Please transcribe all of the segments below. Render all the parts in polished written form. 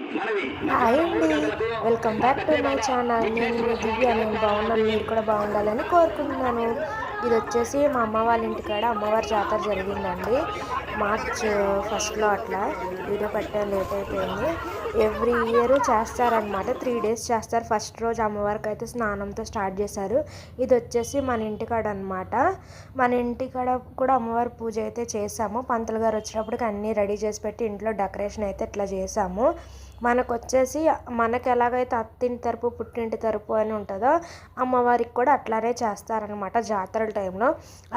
Hi అండి, welcome back to my channel. నేను మీ దివ్య. నేను బాగున్నాను, మీరు కూడా బాగుండాలని కోరుకుంటున్నాను. ఇది వచ్చేసి మా అమ్మ వాళ్ళ ఇంటికాడ అమ్మవారి జాతర జరిగిందండి. మార్చ్ ఫస్ట్లో అట్లా వీడియో పెట్టే లేట్ అయిపోయింది. ఎవ్రీ ఇయర్ చేస్తారనమాట. 3 days చేస్తారు. ఫస్ట్ రోజు అమ్మవారికి అయితే స్నానంతో స్టార్ట్ చేశారు. ఇది వచ్చేసి మన ఇంటికాడ అనమాట. మన ఇంటికాడ కూడా అమ్మవారి పూజ అయితే చేసాము. పంతులు గారు వచ్చినప్పటికి అన్నీ రెడీ చేసి పెట్టి ఇంట్లో డెకరేషన్ అయితే ఇట్లా చేసాము. మనకు వచ్చేసి మనకు ఎలాగైతే అత్తింటి తరపు పుట్టింటి తరపు అని ఉంటుందో అమ్మవారికి కూడా అట్లానే చేస్తారనమాట జాతరల టైంలో.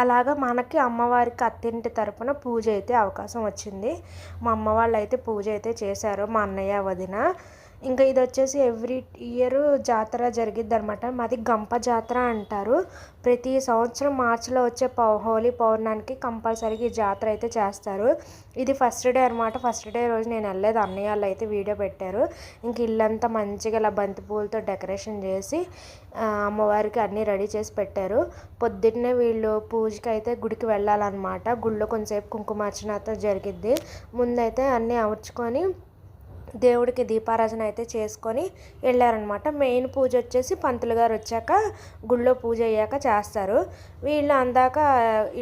అలాగా మనకి అమ్మవారికి అత్తింటి తరపున పూజ అయితే అవకాశం వచ్చింది. మా అమ్మ వాళ్ళు అయితే పూజ అయితే చేశారు, మా అన్నయ్య వదిన. ఇంకా ఇది వచ్చేసి ఎవ్రీ ఇయర్ జాతర జరిగిద్ది అనమాట. మాది గంప జాతర అంటారు. ప్రతి సంవత్సరం మార్చిలో వచ్చే హోలీ పౌర్ణానికి కంపల్సరీగా ఈ జాతర అయితే చేస్తారు. ఇది ఫస్ట్ డే అనమాట. ఫస్ట్ డే రోజు నేను వెళ్ళలేదు, అన్నయ్య వాళ్ళు అయితే వీడియో పెట్టారు. ఇంక ఇల్లంతా మంచిగా ఇలా బంతి పూలతో డెకరేషన్ చేసి అమ్మవారికి అన్నీ రెడీ చేసి పెట్టారు. పొద్దున్నే వీళ్ళు పూజకి అయితే గుడికి వెళ్ళాలన్నమాట. గుడిలో కొంచెంసేపు కుంకుమార్చనతో జరిగిద్ది. ముందైతే అన్నీ అమర్చుకొని దేవుడికి దీపారాధన అయితే చేసుకొని వెళ్ళారనమాట. మెయిన్ పూజ వచ్చేసి పంతులు గారు వచ్చాక గుళ్ళో పూజ అయ్యాక చేస్తారు. వీళ్ళు అందాక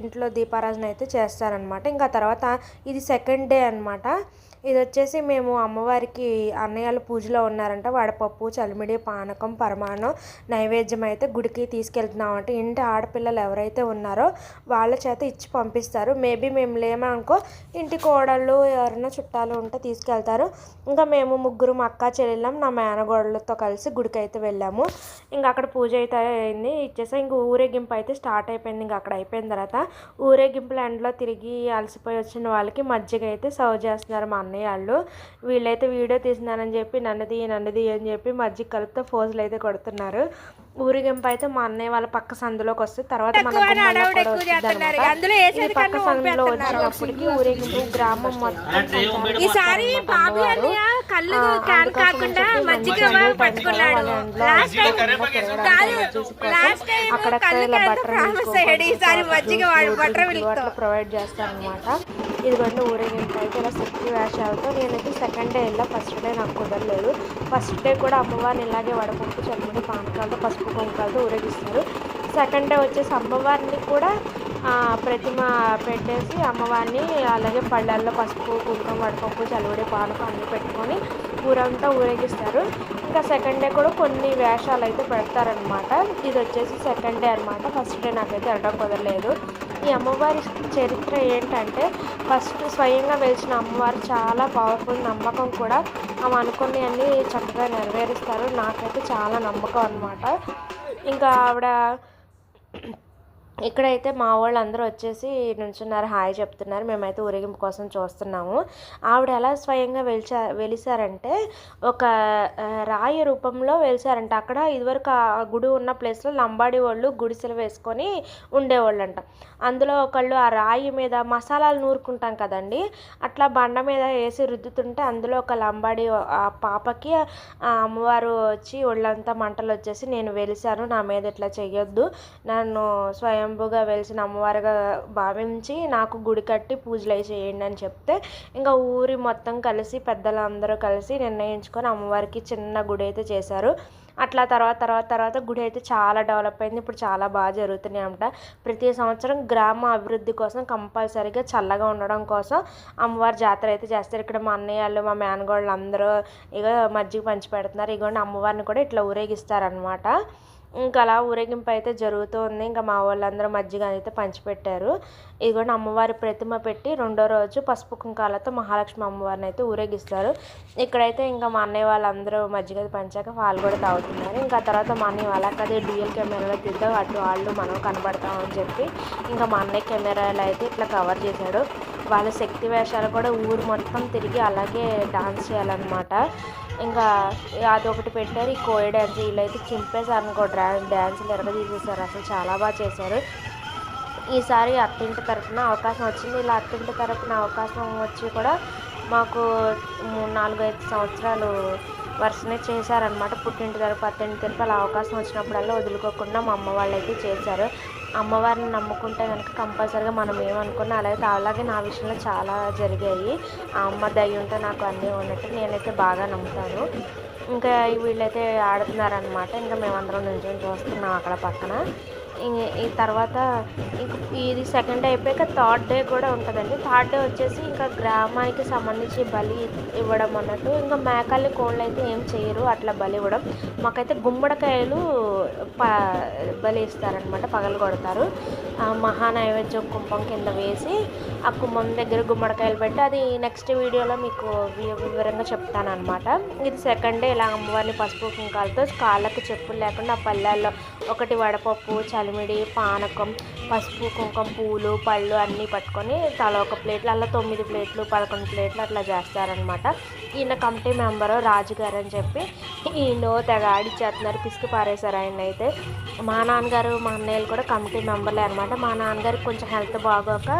ఇంట్లో దీపారాధన అయితే చేస్తారనమాట. ఇంకా తర్వాత ఇది సెకండ్ డే అనమాట. ఇది వచ్చేసి మేము అమ్మవారికి అన్నయ్యలు పూజలో ఉన్నారంట. వడపప్పు, చలిమిడి, పానకం, పరమాన్నం నైవేద్యం అయితే గుడికి తీసుకెళ్తున్నామంటే ఇంటి ఆడపిల్లలు ఎవరైతే ఉన్నారో వాళ్ళ చేత ఇచ్చి పంపిస్తారు. మేబీ మేము లేమనుకో ఇంటి కోడళ్ళు ఎవరైనా చుట్టాలు ఉంటే తీసుకెళ్తారు. ఇంకా మేము ముగ్గురు అక్క చెల్లెళ్ళం నా మేనగోడలతో కలిసి గుడికి అయితే వెళ్ళాము. ఇంకా అక్కడ పూజ అయితే అయింది, ఇచ్చేసా. ఇంక ఊరేగింపు అయితే స్టార్ట్ అయిపోయింది. ఇంకా అక్కడ అయిపోయిన తర్వాత ఊరేగింపుల ఎండలో తిరిగి అలసిపోయి వచ్చిన వాళ్ళకి మజ్జిగ అయితే సర్వ్ చేస్తున్నారు మా అన్నయ్య వాళ్ళు. వీళ్ళైతే వీడియో తీసినారని చెప్పి నన్నది అని చెప్పి మజ్జిగ కలుపుతో ఫోజులు అయితే కొడుతున్నారు. ఊరేగింపు అయితే మా అన్నయ్య వాళ్ళ పక్క సందులోకి వస్తే తర్వాత మన ఈ పక్క సందులో వచ్చినప్పటికి ఊరేగింపు గ్రామం మొత్తం అక్కడక్కడ ఇలా బటర్ ప్రొవైడ్ చేస్తారనమాట. ఇదిగోండి ఊరేగింపు అయితే ఇలా శక్తి వేషాలతో. నేనైతే సెకండ్ డే వెళ్ళా, ఫస్ట్ డే నాకు కుదరలేదు. ఫస్ట్ డే కూడా అమ్మవారిని ఇలాగే వడపప్పు, చల్లని పానకాలతో, పసుపు కుంకాలతో ఊరేగిస్తారు. సెకండ్ డే వచ్చేసి అమ్మవారిని కూడా ప్రతిమ పెట్టేసి అమ్మవారిని అలాగే పళ్ళల్లో పసుపు, కుంకుమ, వడపప్పు, చలివిడి, పానకం అన్నీ పెట్టుకొని ఊరంతా ఊరేగిస్తారు. ఇంకా సెకండ్ డే కూడా కొన్ని వేషాలు అయితే పెడతారనమాట. ఇది వచ్చేసి సెకండ్ డే అనమాట. ఫస్ట్ డే నాకైతే వెళ్ళడం కుదరలేదు. ఈ అమ్మవారి చరిత్ర ఏంటంటే ఫస్ట్ స్వయంగా వెలిసిన అమ్మవారు చాలా పవర్ఫుల్, నమ్మకం కూడా. ఆమె అనుకుని అన్నీ చక్కగా నెరవేరుస్తారు. నాకైతే చాలా నమ్మకం అనమాట. ఇంకా ఆవిడ ఇక్కడైతే మా వాళ్ళు అందరూ వచ్చేసి నుంచున్నారు, హాయ్ చెప్తున్నారు. మేమైతే ఊరేగింపు కోసం చూస్తున్నాము. ఆవిడ ఎలా స్వయంగా వెలిసారంటే ఒక రాయి రూపంలో వెలిసారంట. అక్కడ ఇదివరకు ఆ గుడి ఉన్న ప్లేస్లో లంబాడి వాళ్ళు గుడిసెలు వేసుకొని ఉండేవాళ్ళంట. అందులో ఒకళ్ళు ఆ రాయి మీద మసాలాలు నూరుకుంటాం కదండి, అట్లా బండ మీద వేసి రుద్దుతుంటే అందులో ఒక లంబాడి ఆ పాపకి ఆ అమ్మవారు వచ్చి ఒళ్ళంతా మంటలు వచ్చేసి నేను వెలిసాను, నా మీద ఇట్లా చెయ్యొద్దు, నన్ను స్వయంభుగా వెలిసిన అమ్మవారిగా భావించి నాకు గుడి కట్టి పూజలు అవి చేయండి అని చెప్తే ఇంకా ఊరి మొత్తం కలిసి పెద్దలు అందరూ కలిసి నిర్ణయించుకొని అమ్మవారికి చిన్న గుడి అయితే చేశారు. అట్లా తర్వాత గుడి అయితే చాలా డెవలప్ అయింది. ఇప్పుడు చాలా బాగా జరుగుతున్నాయి అన్నమాట. ప్రతి సంవత్సరం గ్రామ అభివృద్ధి కోసం కంపల్సరీగా చల్లగా ఉండడం కోసం అమ్మవారి జాతర అయితే చేస్తారు. ఇక్కడ మా అన్నయ్య వాళ్ళు, మా మేనగోళ్ళు అందరూ ఇక మజ్జిగ పంచి పెడుతున్నారు. ఇగోండి అమ్మవారిని కూడా ఇట్లా ఊరేగిస్తారనమాట. ఇంకా అలా ఊరేగింపు అయితే జరుగుతూ ఉంది. ఇంకా మా వాళ్ళందరూ మజ్జిగ అయితే పంచిపెట్టారు. ఇదిగోండి అమ్మవారి ప్రతిమ పెట్టి రెండో రోజు పసుపు కుంకాలతో మహాలక్ష్మి అమ్మవారిని అయితే ఊరేగిస్తారు. ఇక్కడైతే ఇంకా మా అన్నయ్య వాళ్ళందరూ మజ్జిగ పంచాక వాళ్ళు కూడా తాగుతున్నారు. ఇంకా తర్వాత మా అన్నయ్య వాళ్ళకదే డ్యూయల్ కెమెరాలో తీద్దాం, అటు వాళ్ళు మనం కనబడతామని చెప్పి ఇంకా మా అన్నయ్య కెమెరాలు అయితే ఇట్లా కవర్ చేశాడు. వాళ్ళ శక్తి వేషాలు కూడా ఊరు మొత్తం తిరిగి అలాగే డాన్స్ చేయాలన్నమాట. ఇంకా అదొకటి పెట్టారు. ఈ కోయ డ్యాన్స్ వీళ్ళైతే చింపేశారు అనుకో, డ్యాన్సులు ఎరగదీసేశారు. అసలు చాలా బాగా చేశారు. ఈసారి అత్తింటి తరపున అవకాశం వచ్చింది. ఇలా అత్తింటి తరపున అవకాశం వచ్చి కూడా మాకు 4-5 సంవత్సరాలు వరుసనే చేశారనమాట. పుట్టింటి తరపు, అత్తింటి తరపు అలా అవకాశం వచ్చినప్పుడల్లా వదులుకోకుండా మా అమ్మ వాళ్ళు అయితే చేశారు. అమ్మవారిని నమ్ముకుంటే కనుక కంపల్సరీగా మనం ఏమనుకున్నా అలాగే నా విషయంలో చాలా జరిగాయి. ఆ అమ్మ దయ ఉంటే నాకు అన్నీ ఉన్నట్టు నేనైతే బాగా నమ్ముతాను. ఇంకా వీళ్ళైతే ఆడుతున్నారనమాట. ఇంకా మేమందరం నిల్చొని చూస్తున్నాం అక్కడ పక్కన. ఈ తర్వాత ఇంక ఇది సెకండ్ డే అయిపోయాక థర్డ్ డే కూడా ఉంటుందండి. థర్డ్ డే వచ్చేసి ఇంకా గ్రామానికి సంబంధించి బలి ఇవ్వడం అన్నట్టు. ఇంకా మేకల్ని కోళ్ళు అయితే ఏం చేయరు అట్లా బలి ఇవ్వడం. మాకైతే గుమ్మడికాయలు బలి ఇస్తారనమాట, పగలు కొడతారు. మహా నైవేద్యం కుంభం కింద వేసి ఆ కుంభం దగ్గర గుమ్మడికాయలు పెట్టి అది నెక్స్ట్ వీడియోలో మీకు వివరంగా చెప్తాను అనమాట. ఇది సెకండ్ డే ఇలా అమ్మవారిని పసుపు కుంకాలతో కాళ్ళకు చెప్పులు లేకుండా ఆ పల్లెల్లో ఒకటి వడపప్పు, చలిమిడి, పానకం, పసుపు కుంకుమ, పూలు, పళ్ళు అన్నీ పట్టుకొని తల ఒక ప్లేట్లు అలా 9 ప్లేట్లు 11 ప్లేట్లు అట్లా చేస్తారనమాట. ఈయన కమిటీ మెంబరు రాజుగారు అని చెప్పి ఈయన తెగ ఆడిచ్చేస్తున్నారు, పిసికి పారేశారు ఆయన అయితే. మా నాన్నగారు మా అన్నయ్యలు కూడా కమిటీ మెంబర్లే అనమాట. మా నాన్నగారికి కొంచెం హెల్త్ బాగోక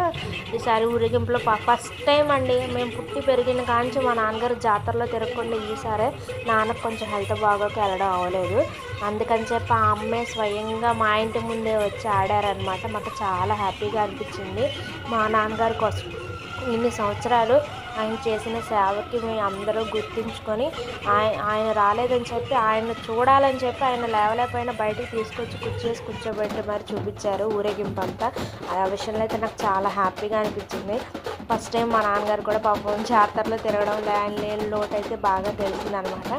ఈసారి ఊరేగింపులో ఫస్ట్ టైం అండి మేము పుట్టి పెరిగిన కాంచి మా నాన్నగారు జాతరలో తిరగకుండా ఈసారే నాన్నకు కొంచెం హెల్త్ బాగోక వెళ్ళడం అవ్వలేదు. అందుకని చెప్పి ఆ అమ్మే స్వయంగా మా ఇంటి ముందే వచ్చి ఆడారనమాట. మాకు చాలా హ్యాపీగా అనిపించింది. మా నాన్నగారి కోసం ఇన్ని సంవత్సరాలు ఆయన చేసిన సేవకి మేము అందరూ గుర్తించుకొని ఆయన రాలేదని చెప్పి ఆయన చూడాలని చెప్పి ఆయన లేవలేకపోయినా బయటికి తీసుకొచ్చి కూర్చోబెట్టి మరి చూపించారు ఊరేగింపు అంతా. ఆ విషయంలో అయితే నాకు చాలా హ్యాపీగా అనిపించింది. ఫస్ట్ టైం మా నాన్నగారు కూడా పాపం జాతరలో తిరగడం లేని లోటు అయితే బాగా తెలిసిందనమాట.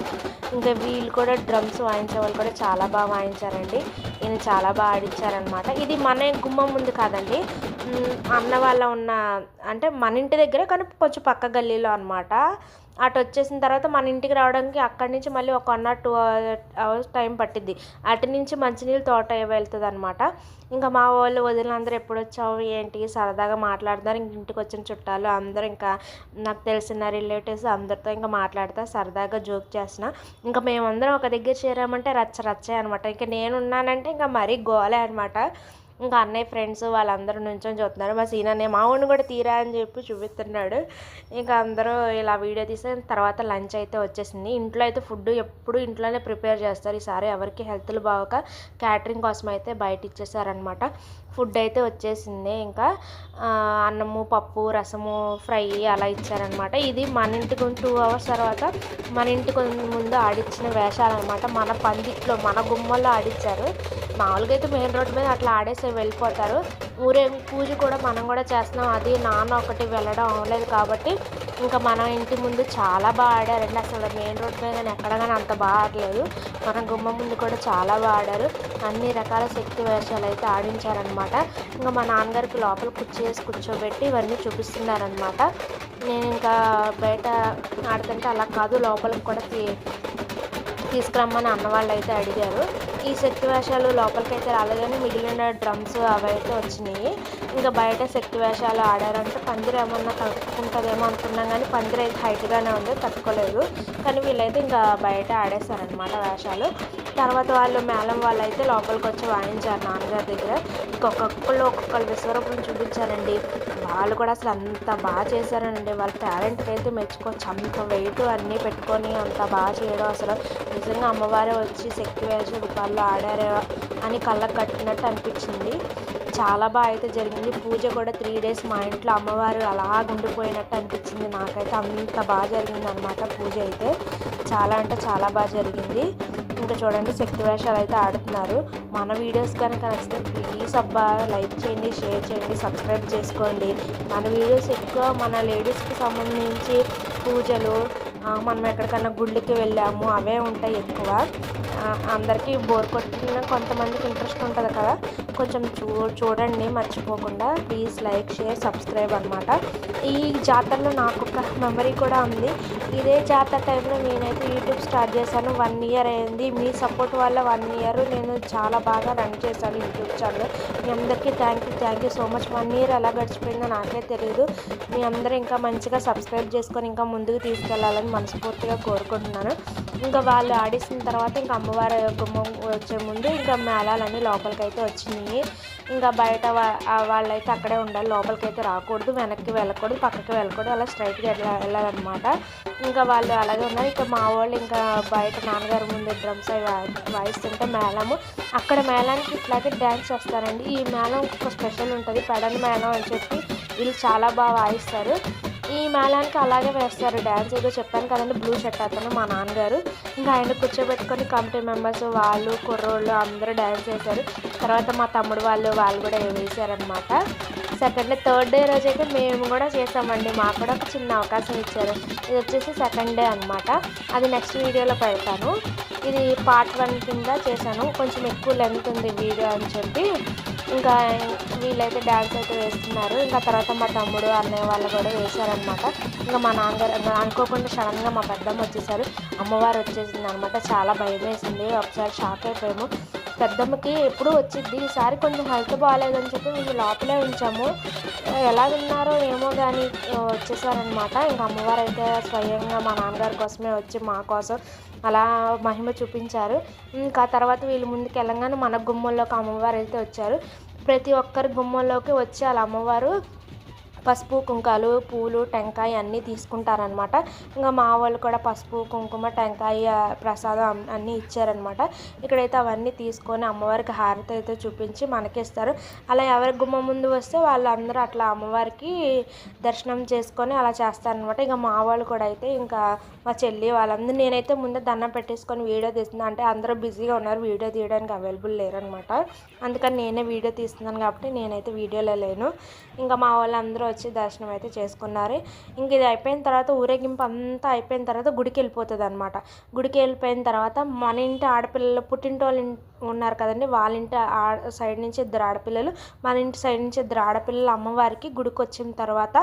ఇంకా వీళ్ళు కూడా డ్రమ్స్ వాయించే వాళ్ళు కూడా చాలా బాగా వాయించారండి. ఈయన చాలా బాగా ఆడించారనమాట. ఇది మన గుమ్మం ముందు కాదండి, అన్న వాళ్ళ ఉన్న అంటే మన ఇంటి దగ్గరే కానీ కొంచెం పక్క గల్లీలో అనమాట. అటు వచ్చేసిన తర్వాత మన ఇంటికి రావడానికి అక్కడి నుంచి మళ్ళీ ఒక 1 or 2 hours టైం పట్టిద్ది. అటు నుంచి మంచినీళ్ళు తోట వెళ్తుంది అనమాట. ఇంకా మా వాళ్ళు వదిలినందరూ ఎప్పుడు వచ్చావు ఏంటి సరదాగా మాట్లాడుతున్నారు. ఇంక ఇంటికి వచ్చిన చుట్టాలు అందరూ ఇంకా నాకు తెలిసిన రిలేటివ్స్ అందరితో ఇంకా మాట్లాడుతా సరదాగా జోక్ చేసిన. ఇంకా మేమందరం ఒక దగ్గర చేరామంటే రచ్చే అనమాట. ఇంకా నేనున్నానంటే ఇంకా మరీ గోలే అనమాట. ఇంకా అన్నయ్య ఫ్రెండ్స్ వాళ్ళందరూ నుంచొని చూస్తున్నారు. మా సీనన్నయ్య మావాడిని కూడా తీరా అని చెప్పి చూపిస్తున్నాడు. ఇంకా అందరూ ఇలా వీడియో తీసిన తర్వాత లంచ్ అయితే వచ్చేసింది. ఇంట్లో అయితే ఫుడ్ ఎప్పుడు ఇంట్లోనే ప్రిపేర్ చేస్తారు. ఈసారి ఎవరికి హెల్త్లు బాగోక క్యాటరింగ్ కోసం అయితే బయట ఇచ్చేసారనమాట. ఫుడ్ అయితే వచ్చేసింది. ఇంకా అన్నము, పప్పు, రసము, ఫ్రై అలా ఇచ్చారనమాట. ఇది మన ఇంటికి 2 hours తర్వాత మన ఇంటికి ముందు ఆడిచ్చిన వేషాలు అనమాట. మన పందిట్లో మన గుమ్మల్లో ఆడిచ్చారు. మామూలుగా అయితే మెయిన్ రోడ్డు మీద అట్లా ఆడేసి వెళ్ళిపోతారు. పూజ కూడా మనం కూడా చేస్తున్నాం. అది నాన్న ఒకటి వెళ్ళడం అవ్వలేదు కాబట్టి ఇంకా మన ఇంటి ముందు చాలా బాగా ఆడారండి. అసలు మెయిన్ రోడ్ మీద ఎక్కడ కానీ అంత బాగా ఆడలేదు. మన గుమ్మ ముందు కూడా చాలా బాగా ఆడారు. అన్ని రకాల శక్తి వేషాలు అయితే ఆడించారనమాట. ఇంకా మా నాన్నగారికి లోపల కూర్చోబెట్టి ఇవన్నీ చూపిస్తున్నారనమాట. నేను ఇంకా బయట ఆడుతుంటే అలా కాదు లోపలికి కూడా తీసుకురమ్మని అన్నవాళ్ళు అయితే అడిగారు. ఈ శక్తి వేషాలు లోపలికైతే రాలేదు కానీ మిగిలిన డ్రమ్స్ అవి అయితే వచ్చినాయి. ఇంకా బయట శక్తి వేషాలు ఆడారంటే పందిరి ఏమన్నా తట్టుకుంటుందేమో అనుకున్నాం కానీ పందిరి అయితే హైట్గానే ఉంది, తట్టుకోలేదు. కానీ వీళ్ళైతే ఇంకా బయట ఆడేస్తారనమాట వేషాలు. తర్వాత వాళ్ళు మేళం వాళ్ళు అయితే లోపలికి వచ్చి వాయించారు నాన్నగారి దగ్గర. ఒక్కొక్కరు విశ్వరూపం చూపించారండి. వాళ్ళు కూడా అసలు అంత బాగా చేశారండి. వాళ్ళ టాలెంట్కి అయితే మెచ్చుకోవచ్చు. అంత వెయిట్ అన్నీ పెట్టుకొని అంత బాగా చేయడం అసలు నిజంగా అమ్మవారే వచ్చి శక్తి వేష రూపాల్లో ఆడారే అని కళ్ళకు కట్టినట్టు అనిపించింది. చాలా బాగా అయితే జరిగింది. పూజ కూడా 3 days మా ఇంట్లో అమ్మవారు అలా ఉండిపోయినట్టు అనిపించింది నాకైతే. అంత బాగా జరిగింది అనమాట పూజ అయితే. చాలా అంటే చాలా బాగా జరిగింది. ఇంకా చూడండి శక్తి వేషాలు అయితే ఆడుతున్నారు. మన వీడియోస్ కనుక నచ్చితే ప్లీజ్ అబ్బా లైక్ చేయండి, షేర్ చేయండి, సబ్స్క్రైబ్ చేసుకోండి. మన వీడియోస్ ఎక్కువ మన లేడీస్కి సంబంధించి పూజలు, మనం ఎక్కడికన్నా గుళ్ళకి వెళ్ళాము అవే ఉంటాయి ఎక్కువ. అందరికీ బోర్ కొట్టిన కొంతమందికి ఇంట్రెస్ట్ ఉంటుంది కదా, కొంచెం చూడండి మర్చిపోకుండా. ప్లీజ్ లైక్ షేర్ సబ్స్క్రైబ్ అనమాట. ఈ జాతరలో నాకు ఒక మెమరీ కూడా ఉంది. ఇదే జాతర టైంలో నేనైతే యూట్యూబ్ స్టార్ట్ చేశాను. 1 year అయింది. మీ సపోర్ట్ వల్ల 1 year నేను చాలా బాగా రన్ చేశాను యూట్యూబ్ ఛానల్. మీ అందరికీ thank you so much. 1 year ఎలా గడిచిపోయిందో నాకే తెలియదు. మీ అందరూ ఇంకా మంచిగా సబ్స్క్రైబ్ చేసుకొని ఇంకా ముందుకు తీసుకెళ్లాలని మనస్ఫూర్తిగా కోరుకుంటున్నాను. ఇంకా వాళ్ళు ఆడిసిన తర్వాత ఇంకా అమ్మవారి గుమ్మం వచ్చే ముందు ఇంకా మేళాలన్నీ లోపలికి అయితే వచ్చినాయి. అన్నీ. ఇంకా బయట వాళ్ళైతే అక్కడే ఉండాలి, లోపలికి అయితే రాకూడదు, వెనక్కి వెళ్ళకూడదు, పక్కకి వెళ్ళకూడదు, అలా స్ట్రైట్గా వెళ్ళాలన్నమాట. ఇంకా వాళ్ళు అలాగే ఉన్నారు. ఇంకా మా వాళ్ళు ఇంకా బయట నాన్నగారు ముందు డ్రమ్స్ అవి వాయిస్తుంటే మేళము, అక్కడ మేళానికి ఇట్లాగే డ్యాన్స్ చేస్తారండి. ఈ మేళం ఒక స్పెషల్ ఉంటుంది, పెడని మేళం అని చెప్పి వీళ్ళు చాలా బాగా వాయిస్తారు. ఈ మేళానికి అలాగే వేస్తారు డ్యాన్స్. ఏదో చెప్పాను కదండి, బ్లూ షర్ట్ అతను మా నాన్నగారు. ఇంకా ఆయన కూర్చోబెట్టుకొని కమిటీ మెంబర్స్ వాళ్ళు కుర్రోళ్ళు అందరూ డ్యాన్స్ చేశారు. తర్వాత మా తమ్ముడు వాళ్ళు కూడా వేసారనమాట. థర్డ్ డే రోజు అయితే మేము కూడా చేసామండి, మాకు కూడా ఒక చిన్న అవకాశం ఇచ్చారు. ఇది వచ్చేసి సెకండ్ డే అనమాట, అది నెక్స్ట్ వీడియోలో పెడతాను. ఇది పార్ట్ 1 కింద చేశాను, కొంచెం ఎక్కువ లెంత్ ఉంది వీడియో అని చెప్పి. ఇంకా వీళ్ళైతే డ్యాన్స్ అయితే వేస్తున్నారు. ఇంకా తర్వాత మా తమ్ముడు అన్నయ్య వాళ్ళు కూడా వేశారనమాట. ఇంకా మా నాన్నగారు అనుకోకుండా సడన్గా మా పెద్దమ్మ వచ్చేసారు, అమ్మవారు వచ్చేసింది అనమాట. చాలా భయం వేసింది, ఒకసారి షాక్ అయిపోయాము. పెద్దమ్మకి ఎప్పుడూ వచ్చింది, ఈసారి కొంచెం హెల్త్ బాగాలేదని చెప్పి మేము లోపలే ఉంచాము, ఎలా ఉన్నారో ఏమో కానీ వచ్చేసారనమాట. ఇంకా అమ్మవారు అయితే స్వయంగా మా నాన్నగారి కోసమే వచ్చి మా కోసం అలా మహిమ చూపించారు. ఇంకా తర్వాత వీళ్ళు ముందుకు వెళ్ళంగానే మన గుమ్మంలోకి అమ్మవారు అయితే వచ్చారు. ప్రతి ఒక్కరి గుమ్మంలోకి వచ్చి వాళ్ళ అమ్మవారు పసుపు కుంకాలు పూలు టెంకాయ అన్నీ తీసుకుంటారనమాట. ఇంకా మా వాళ్ళు కూడా పసుపు కుంకుమ టెంకాయ ప్రసాదం అన్నీ ఇచ్చారనమాట. ఇక్కడైతే అవన్నీ తీసుకొని అమ్మవారికి హారతి అయితే చూపించి మనకిస్తారు. అలా ఎవరి గుమ్మ ముందు వస్తే వాళ్ళందరూ అట్లా అమ్మవారికి దర్శనం చేసుకొని అలా చేస్తారనమాట. ఇంకా మా వాళ్ళు కూడా అయితే ఇంకా మా చెల్లి వాళ్ళందరూ, నేనైతే ముందే దండం పెట్టేసుకొని వీడియో తీస్తున్నాను, అంటే అందరూ బిజీగా ఉన్నారు, వీడియో తీయడానికి అవైలబుల్ లేరనమాట. అందుకని నేనే వీడియో తీస్తున్నాను కాబట్టి నేనైతే వీడియోలో లేను. ఇంకా మా వాళ్ళందరూ వచ్చి దర్శనం అయితే చేసుకున్నారు. ఇంక ఇది అయిపోయిన తర్వాత ఊరేగింపు అంతా అయిపోయిన తర్వాత గుడికి వెళ్ళిపోతుంది అనమాట. గుడికి వెళ్ళిపోయిన తర్వాత మన ఇంటి ఆడపిల్లలు పుట్టింటి వాళ్ళు ఉన్నారు కదండి, వాళ్ళ ఇంటి సైడ్ నుంచి 2 ఆడపిల్లలు, మన ఇంటి సైడ్ నుంచి 2 ఆడపిల్లలు అమ్మవారికి గుడికి వచ్చిన తర్వాత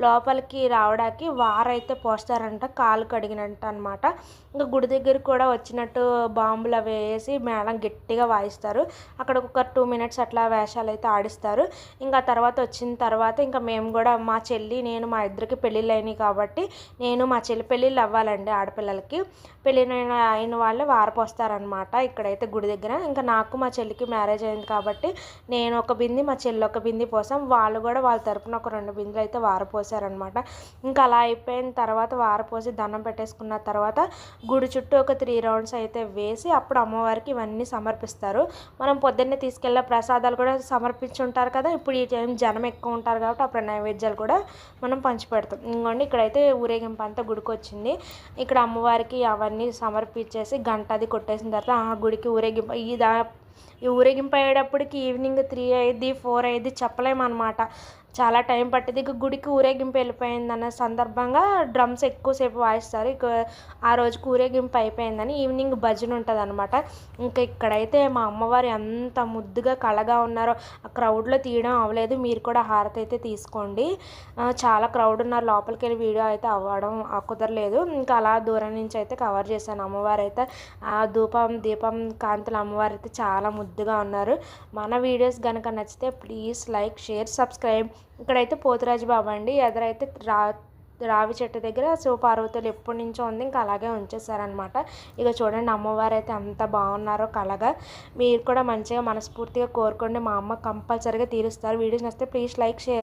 లోపలికి రావడానికి వారైతే పోస్తారంట, కాలు కడిగినట్టు అనమాట. ఇంకా గుడి దగ్గర కూడా వచ్చినట్టు బాంబులు అవి వేసి మేళం గట్టిగా వాయిస్తారు. అక్కడ ఒక 2 మినిట్స్ అట్లా వేషాలు అయితే ఆడిస్తారు. ఇంకా తర్వాత వచ్చిన తర్వాత ఇంకా మేము కూడా మా చెల్లి నేను మా ఇద్దరికి పెళ్ళిళ్ళు అయినాయి కాబట్టి నేను మా చెల్లి పెళ్ళిళ్ళు అవ్వాలండి, ఆడపిల్లలకి అయిన వాళ్ళే వారపోస్తారనమాట ఇక్కడైతే గుడి దగ్గర. ఇంకా నాకు మా చెల్లికి మ్యారేజ్ అయింది కాబట్టి నేను ఒక బింది మా చెల్లి ఒక బింది పోసాం, వాళ్ళు కూడా వాళ్ళ తరపున ఒక 2 బిందులు అయితే వారపోసారనమాట. ఇంకా అలా అయిపోయిన తర్వాత వారపోసి దండం పెట్టేసుకున్న తర్వాత గుడి చుట్టూ ఒక 3 రౌండ్స్ అయితే వేసి అప్పుడు అమ్మవారికి ఇవన్నీ సమర్పిస్తారు. మనం పొద్దున్నే తీసుకెళ్ళే ప్రసాదాలు కూడా సమర్పించుంటారు కదా, ఇప్పుడు ఈ టైం జనం ఎక్కువ ఉంటారు కాబట్టి అప్పుడు నైవేద్యాలు కూడా మనం పంచిపెడతాం. ఇంకోండి ఇక్కడైతే ఊరేగింపు అంతా గుడికి వచ్చింది. ఇక్కడ అమ్మవారికి అవన్నీ సమర్పించేసి గంట అది కొట్టేసిన తర్వాత ఆ గుడికి ఊరేగింపు ఈ ఊరేగింపు అయ్యేటప్పటికి ఈవినింగ్ 3 అయ్యిద్ది 4 అయ్యిద్ది చెప్పలేమన్నమాట, చాలా టైం పట్టింది. ఇక గుడికి ఊరేగింపు వెళ్ళిపోయిందన్న సందర్భంగా డ్రమ్స్ ఎక్కువసేపు వాయిస్తారు. ఇక ఆ రోజుకి ఊరేగింపు అయిపోయిందని ఈవినింగ్ భజన ఉంటుంది అనమాట. ఇంకా ఇక్కడైతే మా అమ్మవారు ఎంత ముద్దుగా కళగా ఉన్నారో, ఆ క్రౌడ్లో తీయడం అవ్వలేదు, మీరు కూడా హారతి అయితే తీసుకోండి. చాలా క్రౌడ్ ఉన్నారు, లోపలికి వెళ్ళి వీడియో అయితే అవ్వడం కుదరలేదు. ఇంకా అలా దూరం నుంచి అయితే కవర్ చేశాను. అమ్మవారు అయితే ఆ దీపం కాంతులు అమ్మవారు అయితే చాలా ముద్దుగా ఉన్నారు. మన వీడియోస్ కనుక నచ్చితే ప్లీజ్ లైక్ షేర్ సబ్స్క్రైబ్. ఇక్కడైతే పోతురాజు బాబా అండి, ఎదురైతే రావి చెట్టు దగ్గర శివపార్వతులు ఎప్పటి నుంచో ఉంది, ఇంకా అలాగే ఉంచేసారనమాట. ఇక చూడండి అమ్మవారు అయితే అంత బాగున్నారో కళగా. మీరు కూడా మంచిగా మనస్ఫూర్తిగా కోరుకోండి, మా అమ్మ కంపల్సరీగా తీరుస్తారు. వీడియోస్ నచ్చితే ప్లీజ్ లైక్ షేర్.